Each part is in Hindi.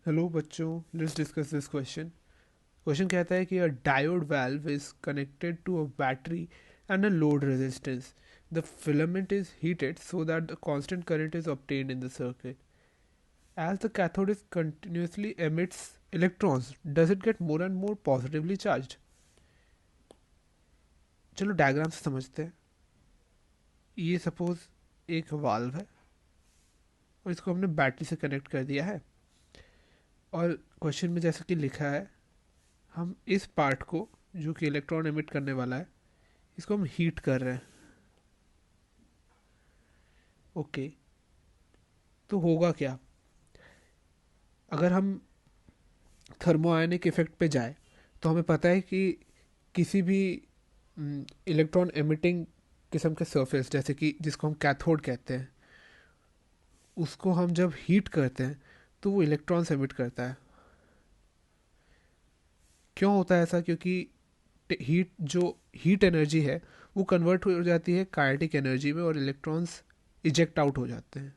हेलो बच्चों, let's discuss this question. Question कहता है कि अ diode valve is connected to a battery and a load resistance. The filament is heated so that the constant current is obtained in the circuit. As the cathode is continuously emits electrons, does it get more and more positively charged? चलो डायग्राम से समझते हैं। ये सपोज एक वाल्व है और इसको हमने बैटरी से कनेक्ट कर दिया है, और क्वेश्चन में जैसे कि लिखा है, हम इस पार्ट को जो कि इलेक्ट्रॉन एमिट करने वाला है, इसको हम हीट कर रहे हैं। ओके, तो होगा क्या अगर हम थर्मोआयनिक इफेक्ट पे जाए? तो हमें पता है कि किसी भी इलेक्ट्रॉन एमिटिंग किस्म के सरफेस, जैसे कि जिसको हम कैथोड कहते हैं, उसको हम जब हीट करते हैं तो वो इलेक्ट्रॉन्स एमिट करता है। क्यों होता है ऐसा? क्योंकि हीट एनर्जी है वो कन्वर्ट हो जाती है काइनेटिक एनर्जी में और इलेक्ट्रॉन्स इजेक्ट आउट हो जाते हैं।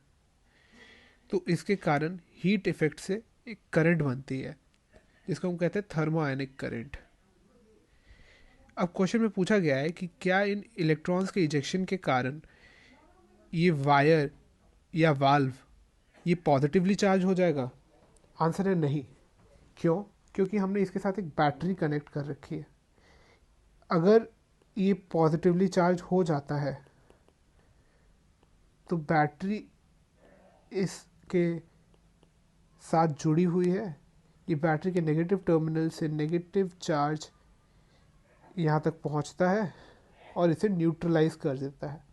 तो इसके कारण हीट इफेक्ट से एक करंट बनती है जिसको हम कहते हैं थर्मोआयनिक करंट। अब क्वेश्चन में पूछा गया है कि क्या इन इलेक्ट्रॉन्स के इजेक्शन के कारण ये वायर या वाल्व ये पॉजिटिवली चार्ज हो जाएगा? आंसर है नहीं। क्यों? क्योंकि हमने इसके साथ एक बैटरी कनेक्ट कर रखी है। अगर ये पॉजिटिवली चार्ज हो जाता है तो बैटरी इसके साथ जुड़ी हुई है। ये बैटरी के नेगेटिव टर्मिनल से नेगेटिव चार्ज यहाँ तक पहुँचता है और इसे न्यूट्रलाइज कर देता है।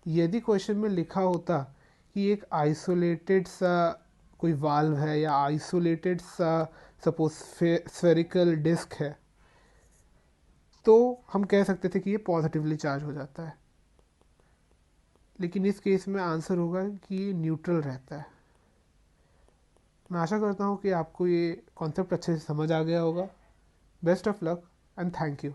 यदि क्वेश्चन में लिखा होता कि एक आइसोलेटेड सा कोई वाल्व है या आइसोलेटेड सा सपोज स्फेरिकल डिस्क है, तो हम कह सकते थे कि ये पॉजिटिवली चार्ज हो जाता है। लेकिन इस केस में आंसर होगा कि ये न्यूट्रल रहता है। मैं आशा करता हूँ कि आपको ये कॉन्सेप्ट अच्छे से समझ आ गया होगा। Best of luck and thank you.